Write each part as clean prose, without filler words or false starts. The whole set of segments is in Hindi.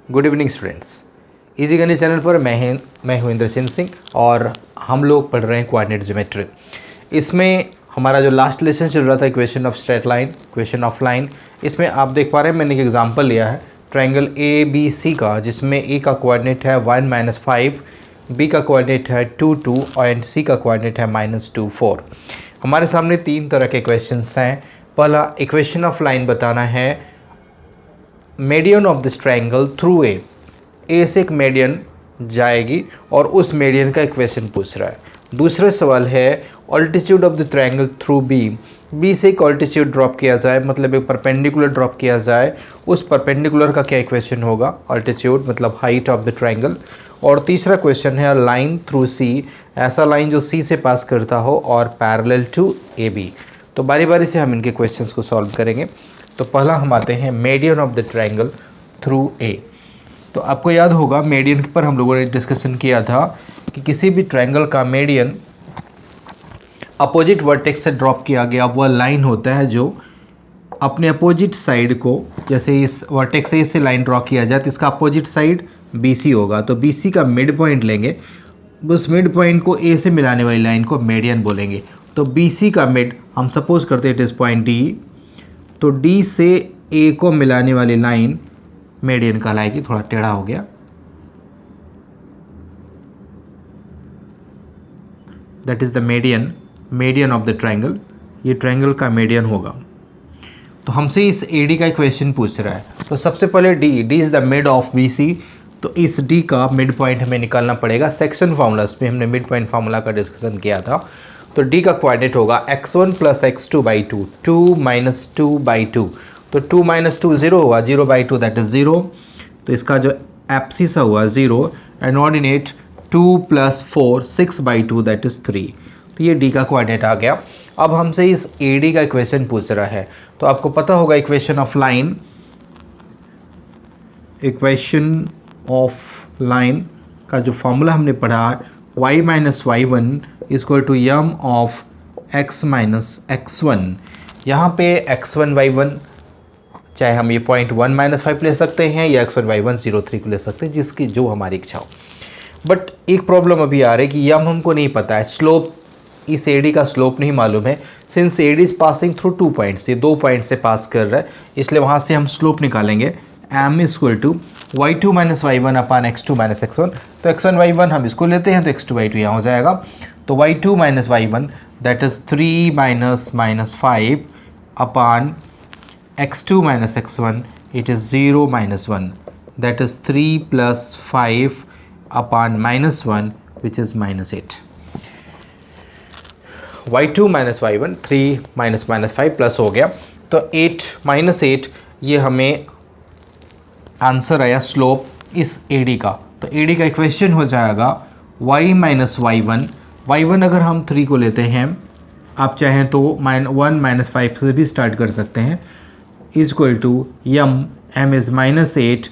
Good evening students. इजी गणित चैनल पर मैं हूं इंद्रसेन सिंह और हम लोग पढ़ रहे हैं कोऑर्डिनेट ज्योमेट्री। इसमें हमारा जो लास्ट लेसन चल रहा था equation of straight line, equation of line, इसमें आप देख पा रहे हैं मैंने एक एग्जांपल लिया है ट्रायंगल ए बी सी का, जिसमें ए का कोऑर्डिनेट है 1 - 5, बी का कोऑर्डिनेट है 2 2 और सी का कोऑर्डिनेट है -2 4। हमारे सामने तीन तरह के क्वेश्चंस हैं। पहला इक्वेशन ऑफ लाइन बताना है, median of this triangle through a से एक मीडियन जाएगी और उस मीडियन का इक्वेशन पूछ रहा है। दूसरा सवाल है altitude of the triangle through B से एक ऑल्टीट्यूड ड्रॉप किया जाए, मतलब एक परपेंडिकुलर ड्रॉप किया जाए, उस परपेंडिकुलर का क्या इक्वेशन होगा, ऑल्टीट्यूड मतलब हाइट ऑफ द ट्रायंगल। और तीसरा क्वेश्चन है लाइन थ्रू सी, ऐसा लाइन जो सी से पास करता हो और पैरेलल टू ए बी। तो बारी बारी से हम इनके क्वेश्चंस को सॉल्व करेंगे। तो पहला हम आते हैं median of the triangle through a. तो आपको याद होगा मीडियन पर हम लोगों ने डिस्कशन किया था कि किसी भी ट्रायंगल का मीडियन अपोजिट वर्टेक्स से ड्रॉप किया गया वह लाइन होता है जो अपने अपोजिट साइड को, जैसे इस वर्टेक्स से इससे लाइन ड्रॉ किया जाए तो इसका अपोजिट साइड BC होगा, तो BC का मिड पॉइंट लेंगे, उस मिड पॉइंट को A से मिलाने वाली लाइन को मीडियन बोलेंगे। तो BC का मिड हम सपोज करते हैं इट इज़ पॉइंट D, तो D से A को मिलाने वाली लाइन मीडियन कहलाएगी। थोड़ा टेढ़ा हो गया, that is the median of the triangle. ये ट्रायंगल का मीडियन होगा। तो हमसे इस AD का क्वेश्चन पूछ रहा है। तो सबसे पहले D is the mid of BC, तो इस D का मिड पॉइंट हमें निकालना पड़ेगा। सेक्शन फार्मूलास में हमने मिड पॉइंट फार्मूला का डिस्कशन किया था। तो D का कोऑर्डिनेट होगा x1 + x2/2, 2 - 2/2, तो 2 - 2 0 हुआ, 0/2 दैट इज 0, तो इसका जो एब्सिस हुआ 0, एंड ऑर्डिनेट 2 + 4 6/2 दैट इज 3। तो ये D का कोऑर्डिनेट आ गया। अब हमसे इस AD का इक्वेशन पूछ रहा है। तो आपको पता होगा equation of line, equation of line का जो फॉर्मूला हमने पढ़ा y - y1 = m of x - x1। यहाँ पे x1 y1 चाहे हम ये पॉइंट 1 - 5 ले सकते हैं या x1 y1 0 3 को ले सकते हैं, जिसकी जो हमारी इच्छा हो। बट एक प्रॉब्लम अभी आ रही है कि यम हमको नहीं पता है, स्लोप, इस AD का स्लोप नहीं मालूम है। Since AD is passing through 2 points, ये 2 पॉइंट से पास कर रहा है, इसलिए वहाँ से हम स्लोप निकालेंगे m = y2 - y1 / x2 - x1। तो x1 y1 हम इसको लेते हैं तो x2 y2 यहाँ हो जाएगा। तो y2 - y1 that is 3 - -5 / x2 - x1 it is 0 - 1, that is 3 + 5 / -1 which is -8। y2 - y1 3 - -5 plus हो गया, तो 8 - 8, ये हमें आंसर आया स्लोप इस AD का। तो AD का इक्वेशन हो जाएगा y - y1 अगर हम 3 को लेते हैं, आप चाहें तो 1 - 5 से भी स्टार्ट कर सकते हैं, = m इज़ -8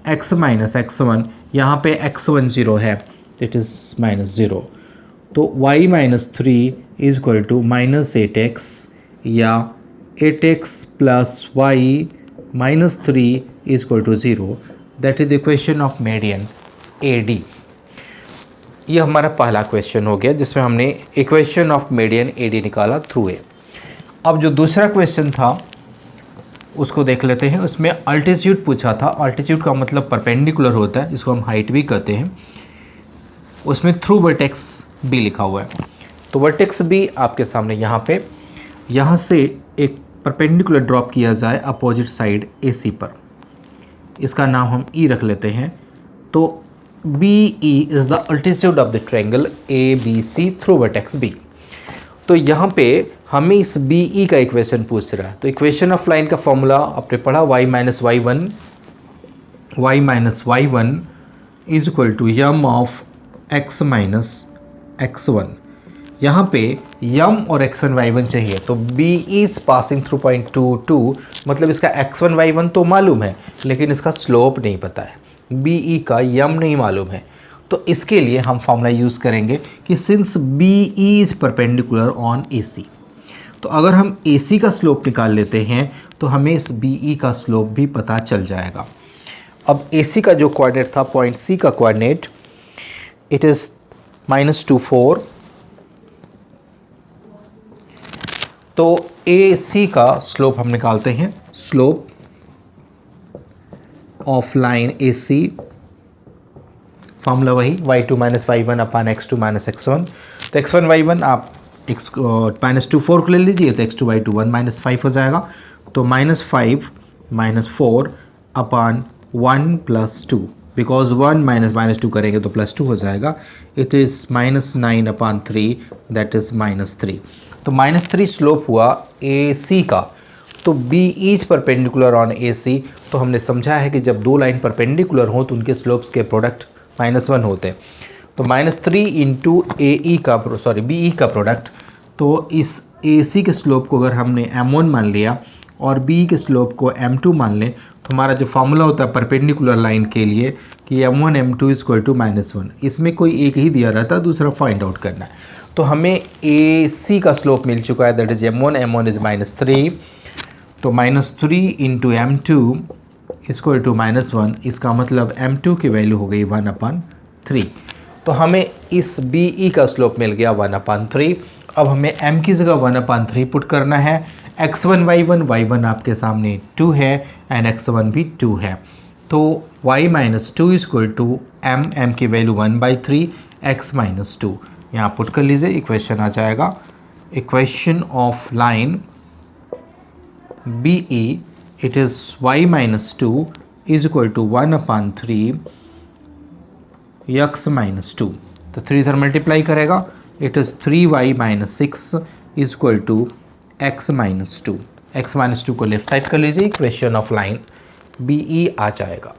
x - x1, यहाँ पे x1 0 है, इट इज़ -0, तो y - 3 = -8x या 8x + y - 3 = 0, that is equation of median AD। ये हमारा पहला क्वेश्चन हो गया जिसमें हमने इक्वेशन ऑफ मीडियन AD निकाला थ्रू ए। अब जो दूसरा क्वेश्चन था उसको देख लेते हैं। उसमें अल्टीट्यूड पूछा था। अल्टीट्यूड का मतलब परपेंडिकुलर होता है, जिसको हम हाइट भी कहते हैं। उसमें थ्रू वर्टेक्स B लिखा हुआ है। तो वर्टेक्स B आपके सामने यहाँ से एक परपेंडिकुलर ड्रॉप किया जाए अपोजिट साइड AC पर, इसका नाम हम E रख लेते हैं। तो BE is the altitude of the triangle ABC through vertex B। तो यहाँ पे हमें इस BE का इक्वेशन पूछ रहा है। तो इक्वेशन ऑफ लाइन का फॉर्मूला आपने पढ़ा y - y1 = m of x - x1। यहाँ पे m और x1 y1 चाहिए, तो BE is passing through point 2 2, मतलब इसका x1 y1 तो मालूम है लेकिन इसका स्लोप नहीं पता है, BE का m नहीं मालूम है। तो इसके लिए हम फॉर्मूला यूज़ करेंगे कि since BE is perpendicular on AC, तो अगर हम AC का स्लोप निकाल लेते हैं तो हमें इस BE का स्लोप भी पता चल जाएगा। अब AC का जो कोऑर्डिनेट था, पॉइंट C का कोऑर्डिनेट, इट इज़ -2 4। तो AC का स्लोप हम निकालते हैं, slope of line AC, formula वही y2 - y1 अपान x2 - x1। तो x1 y1 आप -2 4 को ले लीजिए, तो x2 y2 1 - 5 हो जाएगा। तो -5 - 4 अपान 1 + 2, बिकॉज 1 - 2 करेंगे तो +2 हो जाएगा। It is -9/3, that is -3। तो -3 स्लोप हुआ AC का। तो BE is perpendicular on AC। तो हमने समझा है कि जब दो लाइन परपेंडिकुलर हों तो उनके स्लोप्स के प्रोडक्ट -1 होते हैं। तो -3 इंटू BE का प्रोडक्ट। तो इस AC के स्लोप को अगर हमने m1 मान लिया और BE के स्लोप को m2 मान लें, तो हमारा जो फॉर्मूला होता है परपेंडिकुलर लाइन के लिए कि m1 m2 = -1, इसमें कोई एक ही दिया रहता है, दूसरा फाइंड आउट करना है। तो हमें AC का स्लोप मिल चुका है, दैट इज m1 इज -3। तो -3 इंटू m2 = -1, इसका मतलब m2 की वैल्यू हो गई 1/3। तो हमें इस BE का स्लोप मिल गया 1/3। अब हमें m की जगह 1/3 पुट करना है। x1 y1 आपके सामने 2 है एंड x1 भी 2 है। तो y - 2 = m की वैल्यू 1/3 x - 2, यहाँ पुट कर लीजिए, इक्वेशन आ जाएगा। Equation of line BE, it is y - 2 = 1/3 x - 2। तो 3 इधर मल्टीप्लाई करेगा, it is 3y - 6 = x - 2। x - 2 को लेफ्ट साइड कर लीजिए, इक्वेशन ऑफ लाइन BE आ जाएगा।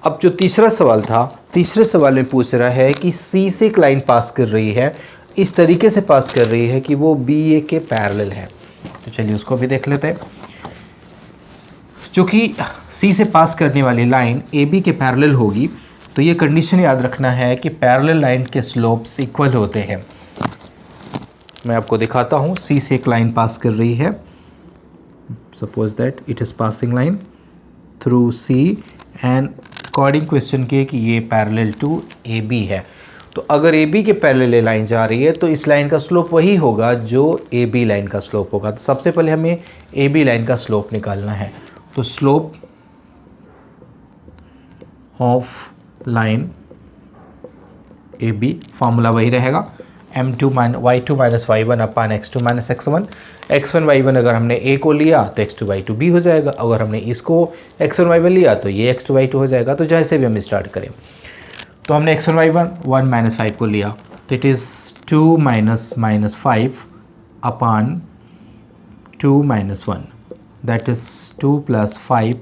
अब जो तीसरा सवाल था, तीसरे सवाल में पूछ रहा है कि C से एक लाइन पास कर रही है, इस तरीके से पास कर रही है कि वो BA के पैरेलल है। तो चलिए उसको भी देख लेते हैं। चूँकि C से पास करने वाली लाइन AB के पैरेलल होगी, तो ये कंडीशन याद रखना है कि पैरेलल लाइन के स्लोप्स इक्वल होते हैं। मैं आपको दिखाता हूँ। C से एक लाइन पास कर रही है, suppose that it is passing line through C and according question के कि ये पैरेलल टू AB है। तो अगर AB के पैरेलल लाइन जा रही है तो इस लाइन का स्लोप वही होगा जो AB लाइन का स्लोप होगा। तो सबसे पहले हमें AB लाइन का स्लोप निकालना है। तो slope of line AB, formula वही रहेगा, y2 - y1 अपान x2 - x1। x1 y1 अगर हमने A को लिया तो x2 y2 B हो जाएगा, अगर हमने इसको x1 y1 लिया तो ये x2 y2 हो जाएगा। तो जैसे भी हम स्टार्ट करें, तो हमने x1 y1 1 - 5 को लिया, तो it is 2 - 5 upon 2 - 1, that is 2 + 5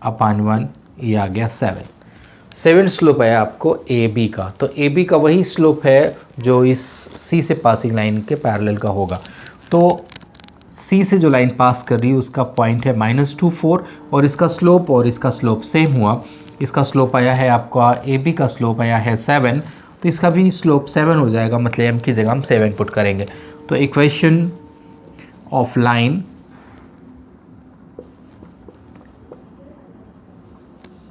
अपान 1, ये आ गया 7 स्लोप आया आपको AB का। तो AB का वही स्लोप है जो इस C से पासिंग लाइन के पैरेलल का होगा। तो C से जो लाइन पास कर रही है उसका पॉइंट है -2 4 और इसका स्लोप सेम हुआ। इसका स्लोप आया है आपका AB का स्लोप आया है 7, तो इसका भी स्लोप 7 हो जाएगा, मतलब M की जगह हम 7 पुट करेंगे। तो equation of line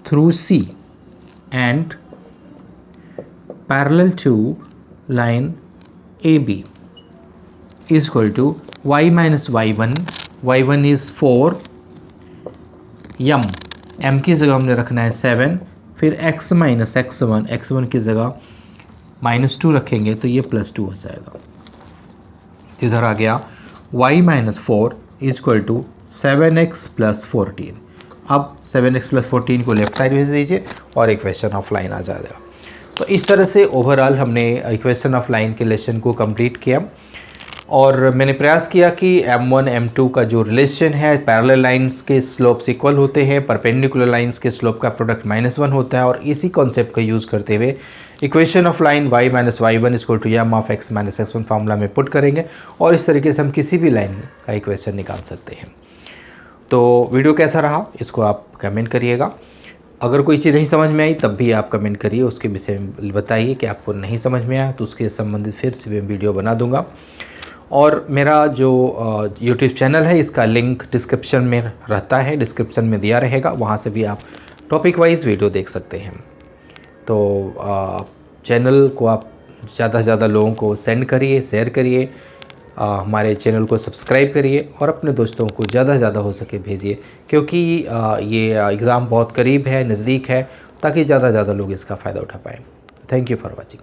through C and parallel to line AB is equal to y minus y1 is 4, m की जगह हमने रखना है 7, फिर x minus x1 की जगह -2 रखेंगे तो ये +2 हो जाएगा। इधर आ गया y - 4 is equal to 7x + 14। अब 7x + 14 को लेफ्ट साइड भेज दीजिए और इक्वेशन ऑफ लाइन आ जाएगा। तो इस तरह से ओवरऑल हमने इक्वेशन ऑफ लाइन के लेसन को कंप्लीट किया और मैंने प्रयास किया कि m1 m2 का जो रिलेशन है, पैरेलल लाइंस के स्लोप्स इक्वल होते हैं, परपेंडिकुलर लाइंस के स्लोप का प्रोडक्ट -1 होता है, और इसी कॉन्सेप्ट का यूज़ करते हुए equation of line y - y1 = m of x - x1 formula में पुट करेंगे और इस तरीके से हम किसी भी लाइन का इक्वेशन निकाल सकते हैं। तो वीडियो कैसा रहा इसको आप कमेंट करिएगा। अगर कोई चीज़ नहीं समझ में आई तब भी आप कमेंट करिए, उसके विषय में बताइए कि आपको नहीं समझ में आया, तो उसके संबंधित फिर से मैं वीडियो बना दूंगा। और मेरा जो यूट्यूब चैनल है इसका लिंक डिस्क्रिप्शन में रहता है, डिस्क्रिप्शन में दिया रहेगा, वहाँ से भी आप टॉपिक वाइज वीडियो देख सकते हैं। तो चैनल को आप ज़्यादा से ज़्यादा लोगों को सेंड करिए, शेयर करिए, हमारे चैनल को सब्सक्राइब करिए और अपने दोस्तों को ज़्यादा से ज़्यादा हो सके भेजिए, क्योंकि ये एग्ज़ाम बहुत करीब है, नज़दीक है, ताकि ज़्यादा से ज़्यादा लोग इसका फ़ायदा उठा पाएँ। Thank you for watching.